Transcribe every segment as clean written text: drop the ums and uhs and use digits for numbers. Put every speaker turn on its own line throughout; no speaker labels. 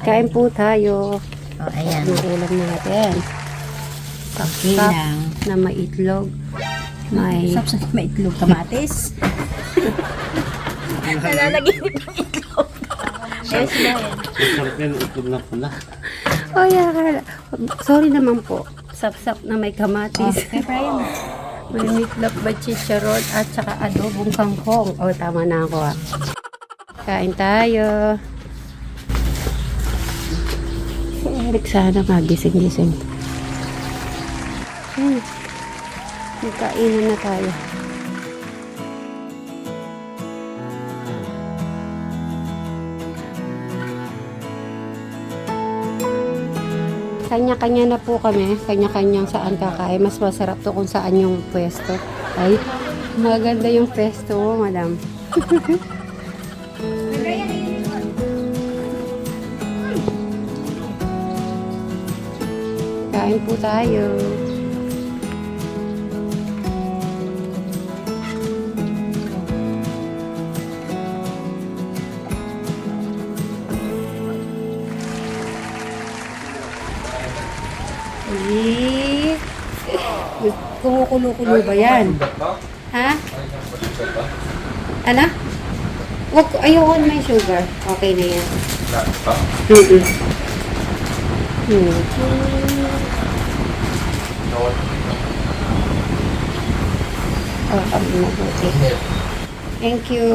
Kain po tayo.
Oh, ayan.
Yung ulam natin.
Okay
Sapsap
lang.
na may itlog. May...
Sapsap may itlog, kamatis. Nalalaginip ng itlog. Yes, ma'am.
Sarap yan, itlog na pula.
Oh, yeah. Sorry naman po. Sapsap na may kamatis.
Okay, Brian.
May meatloaf ba chicharon at saka adobong kangkong. Oh, tama na ako ah. Kain tayo. Si Eric sana magising-gising. Magkainan na tayo. Kanya-kanya na po kami. Kanya-kanyang saan kakain. Mas masarap to kung saan yung pwesto. Ay, maganda yung pwesto mo, madam. Kain po tayo. Eh, kumukulo-kulo ba yan? Ha? Ano? Wag, ayoko na may sugar. Okay na yan. Oh, kami mabuti. Thank you.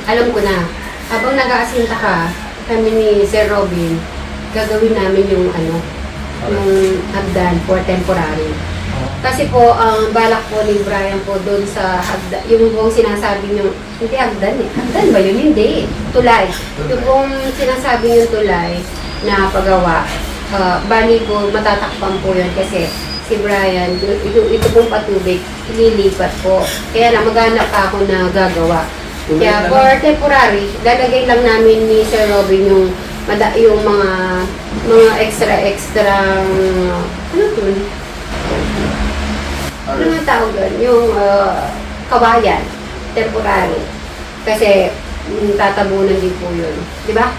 Alam ko na. Habang nag-aasinta ka, kami ni Sir Robin, gagawin namin yung yung hagdan for temporary. Kasi po, ang balak po ni Brian po doon sa hagdan, yung pong sinasabi niyo, hindi hagdan eh. Hagdan ba yun? Hindi. Tulay. Yung pong sinasabi niyo tulay na paggawa, bali po, matatakpan po yun kasi si Brian, ito pong patubig, ililipat po. Kaya lang, maghanap pa ako na gagawa. Kaya for temporary, lalagay lang namin ni Sir Robin yung mga extra ano yun? Ano nga tawag doon? Yung kawayan, temporary. Kasi tatabunan din po yun. Di ba?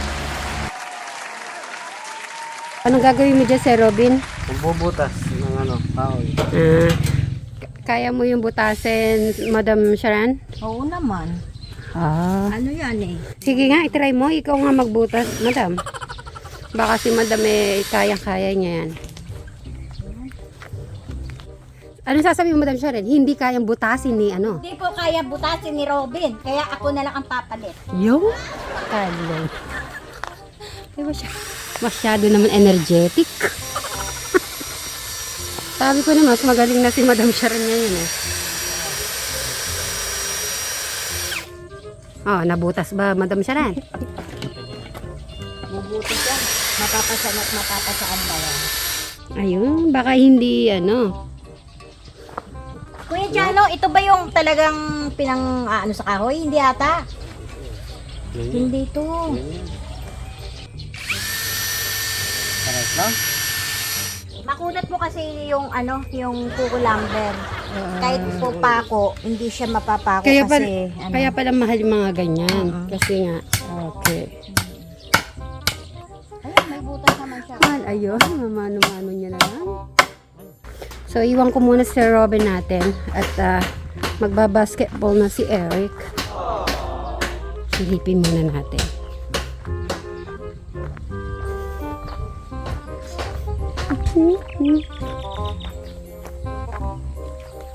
Anong gagawin mo dyan, Sir Robin?
Magbubutas ng kahoy.
Kaya mo yung butasin, Madam Sharon?
Oo naman. Ano yan eh?
Sige nga, itry mo. Ikaw nga magbutas, Madam. Baka si Madam kayang-kaya niya yan. Anong sasabihin mo, Madam Sharon? Hindi kayang butasin ni
Hindi po kaya butasin ni Robin. Kaya ako na lang ang papalit.
Yung? Kalo. Ay, masyado naman energetic. Sabi ko na mas magaling na si Madam Sharon ngayon eh. Oh, nabutas ba, Madam Sharon?
Mabuti ka. Mapapasan at mapapasaan ba yan?
Ayun, baka hindi
Kuya Jano, ito ba yung talagang sa kahoy? Hindi ata. Hindi to.
Pares lang?
Makunat mo kasi yung kuko lumber. Kahit po pako, hindi siya mapapako
kaya
kasi
kaya pala mahal yung mga ganyan. Kasi nga, okay.
Ayun, may butas naman siya.
Mahal, ayun, mamano-mano niya na lang. So, iwan ko muna si Robin natin at magbabasketball na si Eric. Silipin muna natin.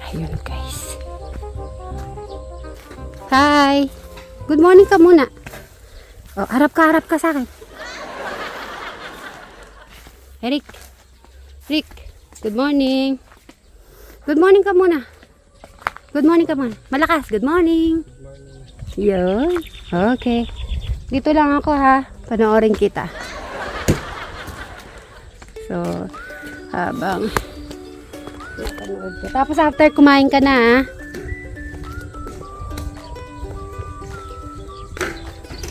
Ayun guys. Hi! Good morning ka muna. Oh, harap ka sa akin. Eric. Rick. Good morning. Good morning ka muna. Good morning ka muna. Malakas. Good morning. Yun. Okay. Dito lang ako ha. Panoorin kita. So, habang panood ka. Tapos after kumain ka na ha.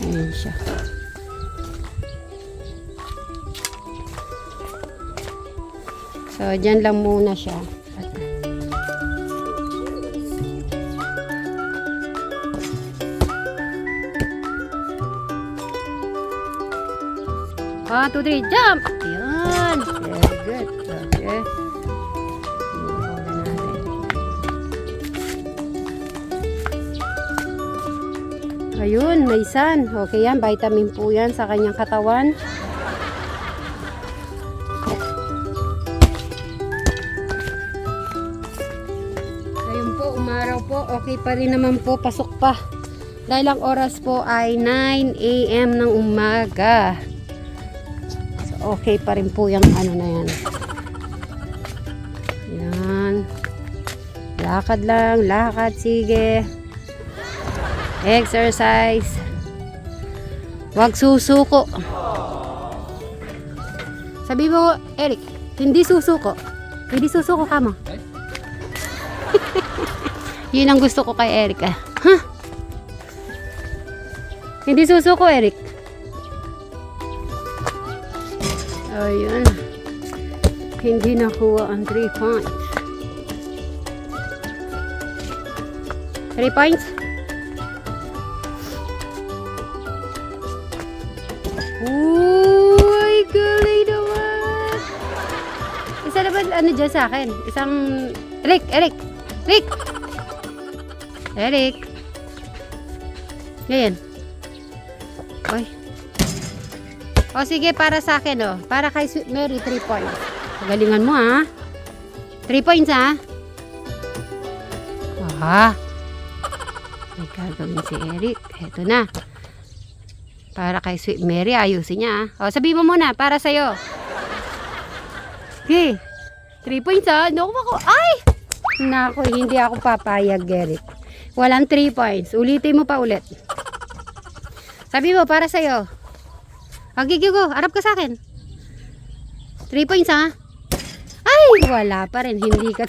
Ayun siya. So, dyan lang muna siya. 1, 2, 3, jump! Ayan. Very good. Okay. Sinubukan natin. Ayun, may sun. Okay yan, vitamin po yan sa kanyang katawan. Ayun po, umaraw po. Okay pa rin naman po, pasok pa. Dahil ang oras po ay 9 AM ng umaga. So, okay pa rin po yung ano na yan. Yan. Lakad lang, lakad, sige. Exercise. Huwag susuko. Sabi mo, Eric, hindi susuko. Hindi susuko ka mo. Yun ang gusto ko kay Eric. Huh? Hindi susuko, Eric. Ayun. Hindi nakuha ang 3 points. 3 points? Uy, galing naman. Isa naman, ano dyan sa akin? Isang... Eric! Ngayon. Oy. O sige, para sa akin, oh. Para kay Sweet Mary, 3 points. Pagalingan mo, ha? 3 points, ha? May gagawin si Eric. Eto na. Para kay Sweet Mary, ayusin niya, ha? O, sabihin mo muna, para sa'yo. Okay. 3 points, ha? Naku, ay! Naku, hindi ako papayag, Eric. Walang 3 points. Ulitin mo pa ulit. Sabi mo, para sa'yo. Agigigo, harap ka sa akin. 3 points, ha? Ay, wala pa rin. Hindi ka...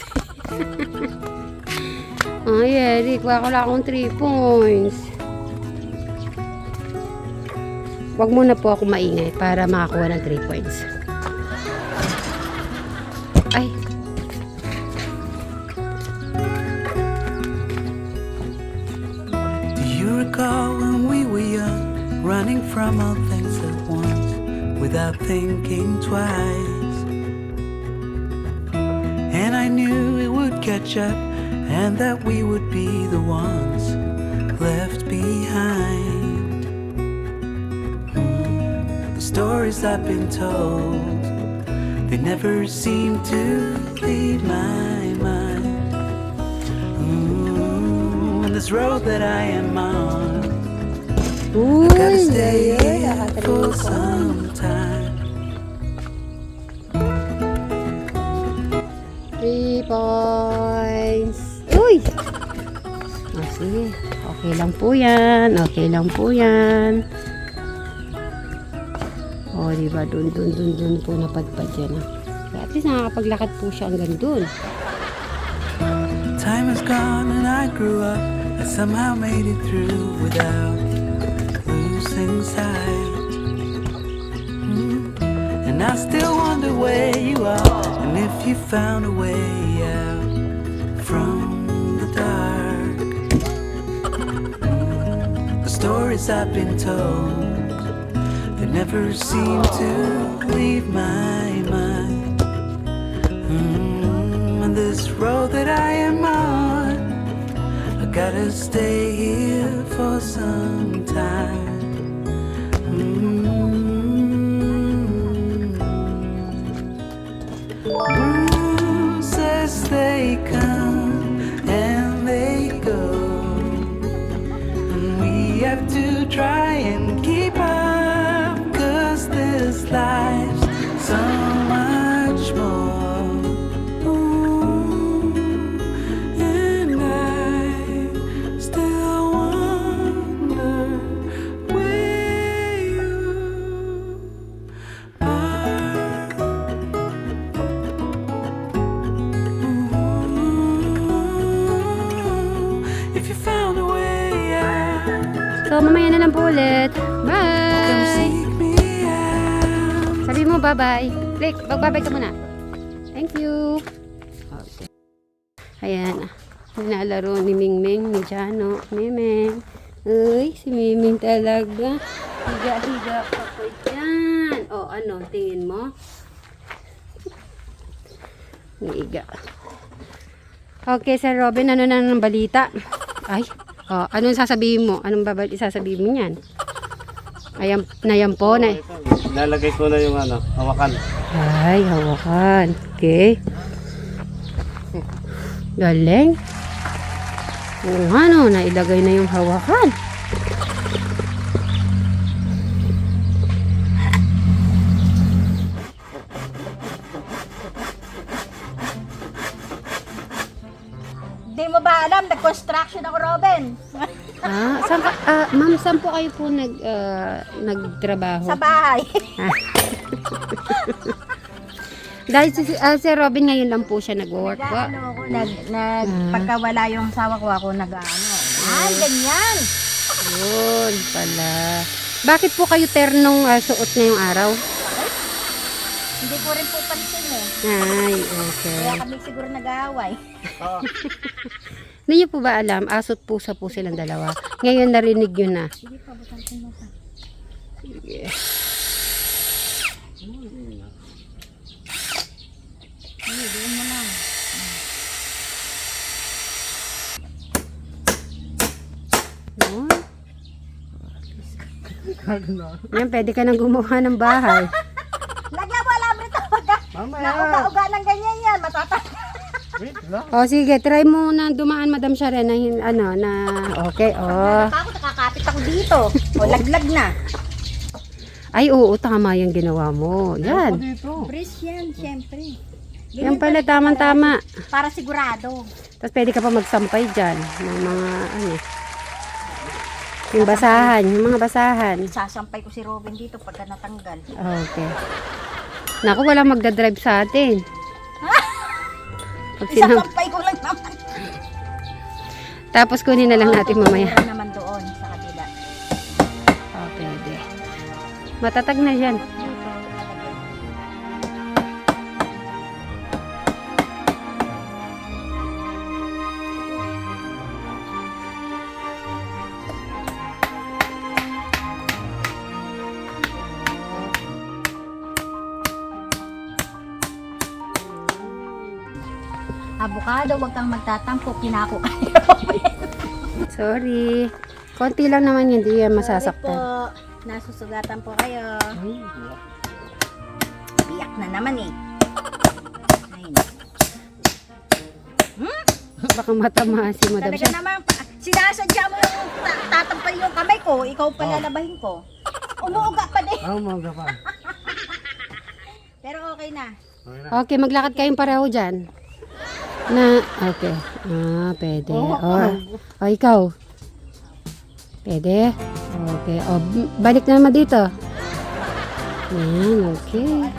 Ay, Eric, wala akong 3 points. Huwag muna po ako maingay para makakuha ng 3 points. Ay.
Do you recall when we were young, running from all things at once, without thinking twice? And I knew it would catch up, and that we would be the ones left behind. The stories I've been told, they never seem to leave my mind. And this road that I am on,
Uy,
gotta stay here for some time.
3 points. Uy! O, sige. Okay lang po yan. Okay lang po yan. O, diba? Dun po napadpad yan. Kaya at least nakakapaglakad po siya hanggang dun.
Time is gone and I grew up. I somehow made it through without losing sight. And I still wonder where you are, and if you found a way out from the dark. The stories I've been told, they never seem to leave my mind. And this road that I am on, I gotta stay here for some time. Bruises, they come and they go, and we have to try and keep up, 'cause this life's so much more. Ooh, and I still wonder where you are. If you found a way out,
So, mamaya na lang po ulit.
come
Bye!
seek me out.
Sabi mo, bye-bye. Rick, mag-bye-bye ka muna. Thank you. Okay. Ayan. Nalaro ni Mingming, ni Jano, Mimeng. Uy, si Miming talaga. Higa-higa pa po dyan. O, O, ano, tingin mo? Iiga. Okay, Sir Robin, ano na ng balita? Ay, anong sasabihin mo? Anong sasabihin mo niyan? Ayan, na po. Na.
Ito, lalagay ko na yung ano, hawakan.
Ay, hawakan. Okay. Galing. Oo nga no, nailagay na yung hawakan.
Di mo ba alam, nag-construction ako, Robin.
Ma'am, saan po kayo po nagtrabaho?
Sa bahay.
Dahil si Robin ngayon lang po siya nag-work po.
Nag-ano ako, pagka wala yung asawa ko, ako nag-ano. Ganyan.
Yun pala. Bakit po kayo ternong suot ngayong araw?
Hindi ko rin po pansin eh.
Ay, okay.
Kaya kami siguro nag-aaway.
Hindi niyo po ba alam, aso't pusa po silang dalawa. Ngayon narinig yun na.
Sige pa, butansin mo pa.
Sige.
Doon mo lang.
Yan, pwede ka nang gumawa ng bahay.
Lagyan mo alam rito.
Mamaya.
Nauga-uga ng ganyan yan. Matatanda.
Wait lang.
O sige, try mo na dumaan, Madam Sharon, na okay,
Ako, nakakapit ako dito. O, laglag na.
Ay, oo, tama yung ginawa mo.
Ako
Yan.
dito.
Brace yan, syempre.
Yan pala, tamang-tama.
Para sigurado.
Tapos pwede ka pa magsampay dyan ng mga, yung basahan, yung mga basahan.
Sasampay ko si Robin dito pagka natanggal.
Okay. Naku, walang magdadrive sa atin. Pag sinam-
Isasampay ko lang naman.
Tapos kunin na lang natin mamaya.
Meron naman doon sa kabila.
Pwede. Matatag na yan.
Dito, lalagyan. Avocado, wag kang magtatampo, kinako kayo.
Sorry. Konti lang naman yun, hindi yan
Sorry
masasaktan.
po, nasusugatan po kayo. Biyak na naman eh. Ay,
Baka matama si Madam
talaga
Sharon.
naman, sinasadya mo yung tatampal yung kamay ko, ikaw pa lalabahin ko. Umuuga pa din.
Umaga pa.
Pero okay na.
Okay na.
Okay, maglakad kayong pareho dyan. Okay. Pwede. Ikaw. Pwede. Okay. Balik na naman dito. Yan, okay.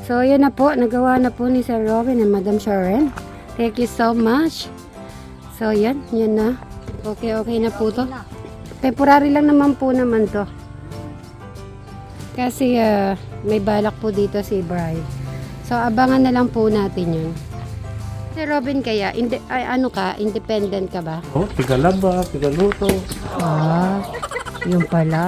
So, yun na po. Nagawa na po ni Sir Robin and Madam Sharon. Thank you so much. So, yan. Yan na. Okay na po to. Temporary lang naman po naman to. Kasi, may balak po dito si Bride. So, abangan na lang po natin yun. Si Robin kaya, independent ka ba?
Oh, tigalaba, tigaluto.
Yun pala.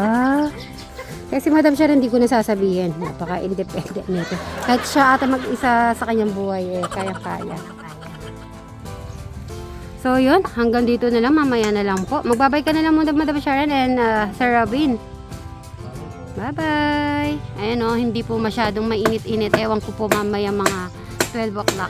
Kasi Madam Sharon, hindi ko nasasabihin. Napaka-independent nito. Kahit siya ata mag-isa sa kanyang buhay, kaya-kaya. So, yun. Hanggang dito na lang. Mamaya na lang po. Magbabay ka na lang muna, Madam Sharon and Sir Robin. Bye-bye! Ayan o, hindi po masyadong mainit-init. Ewan ko po mamaya mga 12 o'clock.